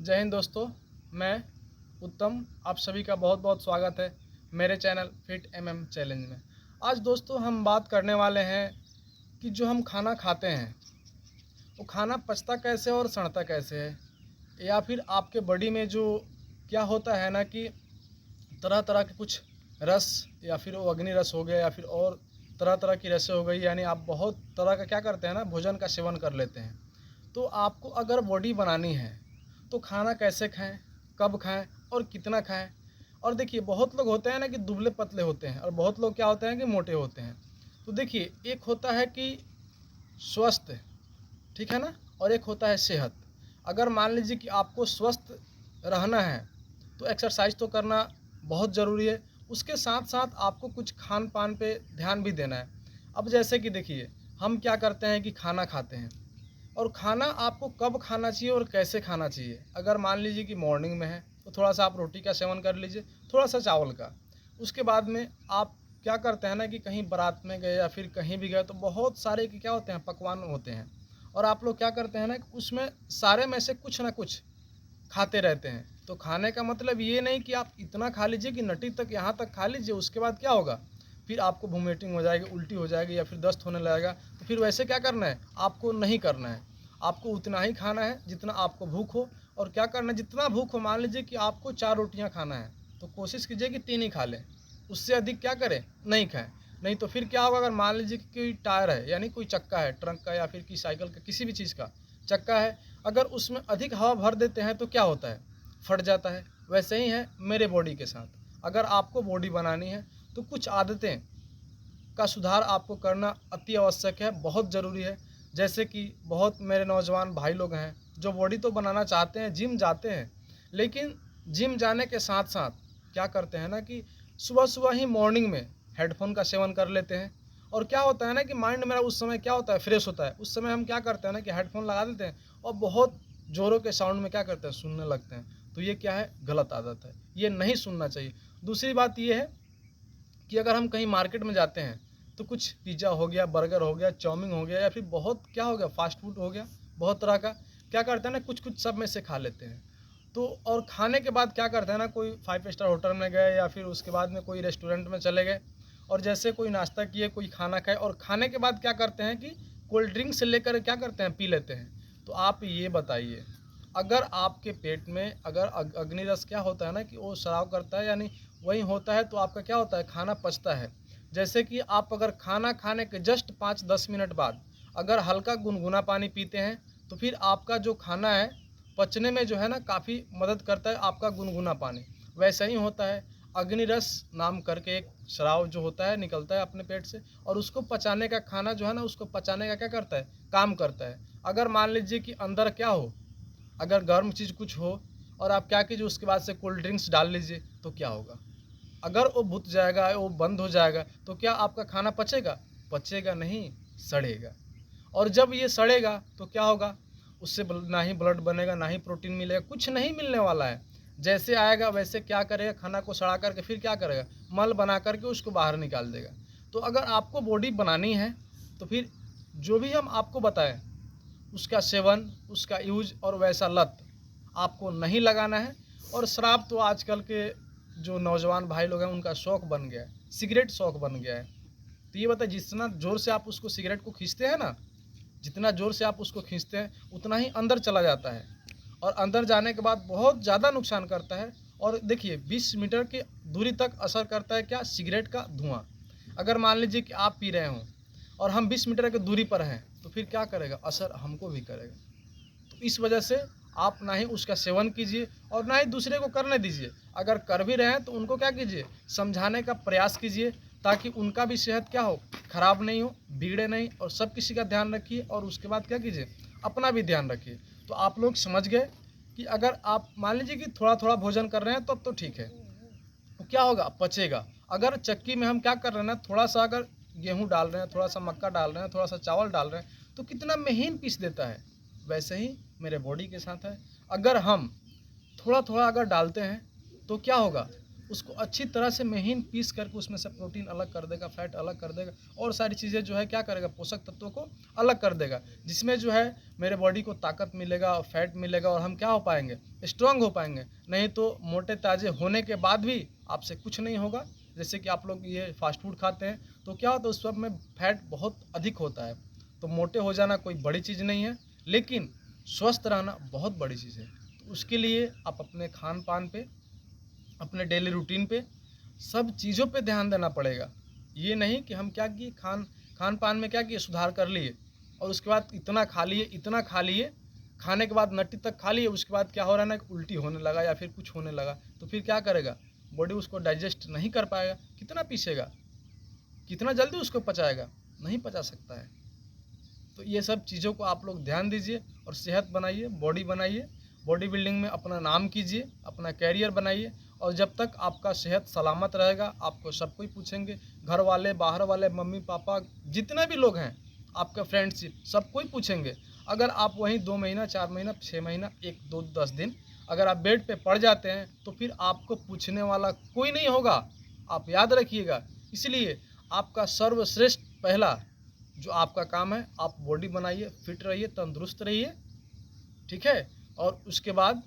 जय हिंद दोस्तों। मैं उत्तम, आप सभी का बहुत बहुत स्वागत है मेरे चैनल फिट चैलेंज में। आज दोस्तों हम बात करने वाले हैं कि जो हम खाना खाते हैं वो खाना पचता कैसे और सड़ता कैसे है, या फिर आपके बॉडी में जो क्या होता है ना कि तरह तरह के कुछ रस, या फिर वो अग्नि रस हो गया, या फिर और तरह तरह की रसें हो गई, यानी आप बहुत तरह का क्या करते हैं ना, भोजन का सेवन कर लेते हैं। तो आपको अगर बॉडी बनानी है तो खाना कैसे खाएं, कब खाएं और कितना खाएं। और देखिए, बहुत लोग होते हैं ना कि दुबले पतले होते हैं, और बहुत लोग क्या होते हैं कि मोटे होते हैं। तो देखिए, एक होता है कि स्वस्थ, ठीक है ना, और एक होता है सेहत। अगर मान लीजिए कि आपको स्वस्थ रहना है तो एक्सरसाइज तो करना बहुत ज़रूरी है, उसके साथ साथ आपको कुछ खान पान पे ध्यान भी देना है। अब जैसे कि देखिए, हम क्या करते हैं कि खाना खाते हैं, और खाना आपको कब खाना चाहिए और कैसे खाना चाहिए। अगर मान लीजिए कि मॉर्निंग में है तो थोड़ा सा आप रोटी का सेवन कर लीजिए, थोड़ा सा चावल का। उसके बाद में आप क्या करते हैं ना कि कहीं बारात में गए या फिर कहीं भी गए तो बहुत सारे के क्या होते हैं, पकवान होते हैं, और आप लोग क्या करते हैं ना कि उसमें सारे में से कुछ ना कुछ खाते रहते हैं। तो खाने का मतलब ये नहीं कि आप इतना खा लीजिए कि नटी तक यहाँ तक खा लीजिए, उसके बाद क्या होगा, फिर आपको वोमिटिंग हो जाएगी, उल्टी हो जाएगी, या फिर दस्त होने लगेगा। तो फिर वैसे क्या करना है, आपको नहीं करना है। आपको उतना ही खाना है जितना आपको भूख हो। और क्या करना है, जितना भूख हो, मान लीजिए कि आपको 4 रोटियां खाना है तो कोशिश कीजिए कि 3 ही खा लें, उससे अधिक क्या करें, नहीं खाएं। नहीं तो फिर क्या होगा, अगर मान लीजिए कि कोई टायर है, यानी कोई चक्का है ट्रक का, या फिर की साइकिल का, किसी भी चीज़ का चक्का है, अगर उसमें अधिक हवा भर देते हैं तो क्या होता है, फट जाता है। वैसे ही है मेरे बॉडी के साथ। अगर आपको बॉडी बनानी है तो कुछ आदतें का सुधार आपको करना अति आवश्यक है, बहुत ज़रूरी है। जैसे कि बहुत मेरे नौजवान भाई लोग हैं जो बॉडी तो बनाना चाहते हैं, जिम जाते हैं, लेकिन जिम जाने के साथ साथ क्या करते हैं ना कि सुबह सुबह ही मॉर्निंग में हेडफोन का सेवन कर लेते हैं। और क्या होता है ना कि माइंड मेरा उस समय क्या होता है, फ्रेश होता है। उस समय हम क्या करते हैं ना कि हेडफोन लगा देते हैं और बहुत ज़ोरों के साउंड में क्या करते हैं, सुनने लगते हैं। तो ये क्या है, गलत आदत है, ये नहीं सुनना चाहिए। दूसरी बात ये है कि अगर हम कहीं मार्केट में जाते हैं तो कुछ पिज़्ज़ा हो गया, बर्गर हो गया, चाउमीन हो गया, या फिर बहुत क्या हो गया, फास्ट फूड हो गया, बहुत तरह का क्या करते हैं ना, कुछ कुछ सब में से खा लेते हैं। तो और खाने के बाद क्या करते हैं ना, कोई 5 स्टार होटल में गए या फिर उसके बाद में कोई रेस्टोरेंट में चले गए, और जैसे कोई नाश्ता किए, कोई खाना खाए, और खाने के बाद क्या करते हैं कि कोल्ड ड्रिंक से लेकर क्या करते हैं, पी लेते हैं। तो आप ये बताइए, अगर आपके पेट में अगर अग्नि रस क्या होता है ना कि वो स्राव करता है, यानी वही होता है, तो आपका क्या होता है, खाना पचता है। जैसे कि आप अगर खाना खाने के जस्ट 5-10 मिनट बाद अगर हल्का गुनगुना पानी पीते हैं तो फिर आपका जो खाना है पचने में जो है ना काफ़ी मदद करता है आपका गुनगुना पानी। वैसा ही होता है, अग्नि रस नाम करके एक स्राव जो होता है निकलता है अपने पेट से, और उसको पचाने का, खाना जो है ना उसको पचाने का क्या करता है, काम करता है। अगर मान लीजिए कि अंदर क्या हो, अगर गर्म चीज़ कुछ हो, और आप क्या कीजिए, उसके बाद से कोल्ड ड्रिंक्स डाल लीजिए, तो क्या होगा, अगर वो बुझ जाएगा, वो बंद हो जाएगा, तो क्या आपका खाना पचेगा, पचेगा नहीं, सड़ेगा। और जब ये सड़ेगा तो क्या होगा, उससे ना ही ब्लड बनेगा, ना ही प्रोटीन मिलेगा, कुछ नहीं मिलने वाला है। जैसे आएगा वैसे क्या करेगा, खाना को सड़ा करके फिर क्या करेगा, मल बना करके उसको बाहर निकाल देगा। तो अगर आपको बॉडी बनानी है तो फिर जो भी हम आपको बताएं उसका सेवन, उसका यूज और वैसा लत आपको नहीं लगाना है। और शराब तो आजकल के जो नौजवान भाई लोग हैं उनका शौक बन गया है, सिगरेट शौक बन गया है। तो ये बताइए, जितना ज़ोर से आप उसको सिगरेट को खींचते हैं ना, जितना ज़ोर से आप उसको खींचते हैं उतना ही अंदर चला जाता है, और अंदर जाने के बाद बहुत ज़्यादा नुकसान करता है। और देखिए, 20 मीटर की दूरी तक असर करता है क्या, सिगरेट का धुआं। अगर मान लीजिए कि आप पी रहे हों और हम 20 मीटर की दूरी पर हैं तो फिर क्या करेगा, असर हमको भी करेगा। तो इस वजह से आप ना ही उसका सेवन कीजिए और ना ही दूसरे को करने दीजिए। अगर कर भी रहे हैं तो उनको क्या कीजिए, समझाने का प्रयास कीजिए, ताकि उनका भी सेहत क्या हो, खराब नहीं हो, बिगड़े नहीं। और सब किसी का ध्यान रखिए, और उसके बाद क्या कीजिए, अपना भी ध्यान रखिए। तो आप लोग समझ गए कि अगर आप मान लीजिए कि थोड़ा थोड़ा भोजन कर रहे हैं तब तो ठीक है, तो क्या होगा, पचेगा। अगर चक्की में हम क्या कर रहे हैं ना, थोड़ा सा अगर गेहूँ डाल रहे हैं, थोड़ा सा मक्का डाल रहे हैं, थोड़ा सा चावल डाल रहे हैं, तो कितना महीन पीस देता है। वैसे ही मेरे बॉडी के साथ है, अगर हम थोड़ा थोड़ा अगर डालते हैं तो क्या होगा, उसको अच्छी तरह से महीन पीस करके उसमें से प्रोटीन अलग कर देगा, फैट अलग कर देगा और सारी चीज़ें जो है क्या करेगा, पोषक तत्वों को अलग कर देगा, जिसमें जो है मेरे बॉडी को ताकत मिलेगा और फैट मिलेगा और हम क्या हो पाएंगे, स्ट्रांग हो पाएंगे। नहीं तो मोटे ताजे होने के बाद भी आपसे कुछ नहीं होगा। जैसे कि आप लोग ये फास्ट फूड खाते हैं तो क्या होता है, उस सब में फैट बहुत अधिक होता है। तो मोटे हो जाना कोई बड़ी चीज़ नहीं है, लेकिन स्वस्थ रहना बहुत बड़ी चीज़ है। तो उसके लिए आप अपने खान पान पे, अपने डेली रूटीन पे, सब चीज़ों पे ध्यान देना पड़ेगा। ये नहीं कि हम क्या किए, खान पान में क्या किए, सुधार कर लिए और उसके बाद इतना खा लिए, इतना खा लिए, खाने के बाद नट्टी तक खा लिए, उसके बाद क्या हो रहा है ना, उल्टी होने लगा या फिर कुछ होने लगा, तो फिर क्या करेगा, बॉडी उसको डाइजेस्ट नहीं कर पाएगा। कितना पीसेगा, कितना जल्दी उसको पचाएगा, नहीं पचा सकता है। तो ये सब चीज़ों को आप लोग ध्यान दीजिए और सेहत बनाइए, बॉडी बनाइए, बॉडी बिल्डिंग में अपना नाम कीजिए, अपना कैरियर बनाइए। और जब तक आपका सेहत सलामत रहेगा, आपको सब कोई पूछेंगे, घर वाले, बाहर वाले, मम्मी पापा, जितने भी लोग हैं, आपका फ्रेंडशिप, सब कोई पूछेंगे। अगर आप वहीं 2 महीना, 4 महीना, 6 महीना, 1, 2, 10 दिन अगर आप बेड पे पड़ जाते हैं तो फिर आपको पूछने वाला कोई नहीं होगा, आप याद रखिएगा। इसलिए आपका सर्वश्रेष्ठ पहला जो आपका काम है, आप बॉडी बनाइए, फिट रहिए, तंदुरुस्त रहिए, ठीक है। और उसके बाद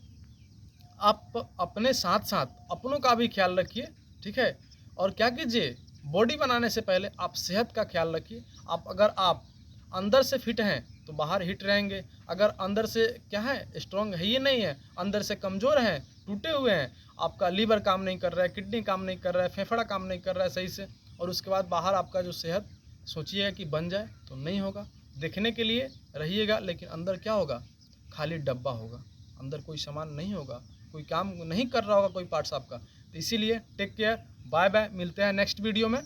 आप अपने साथ साथ अपनों का भी ख्याल रखिए, ठीक है। और क्या कीजिए, बॉडी बनाने से पहले आप सेहत का ख्याल रखिए। अगर आप अंदर से फिट हैं तो बाहर हिट रहेंगे। अगर अंदर से क्या है, स्ट्रॉन्ग है, ये नहीं है, अंदर से कमज़ोर हैं, टूटे हुए हैं, आपका लीवर काम नहीं कर रहा है, किडनी काम नहीं कर रहा है, फेफड़ा काम नहीं कर रहा है सही से, और उसके बाद बाहर आपका जो सेहत सोचिएगा कि बन जाए तो नहीं होगा। दिखने के लिए रहिएगा लेकिन अंदर क्या होगा, खाली डब्बा होगा, अंदर कोई सामान नहीं होगा, कोई काम नहीं कर रहा होगा कोई पार्ट्स आपका। तो इसीलिए टेक केयर, बाय बाय, मिलते हैं नेक्स्ट वीडियो में।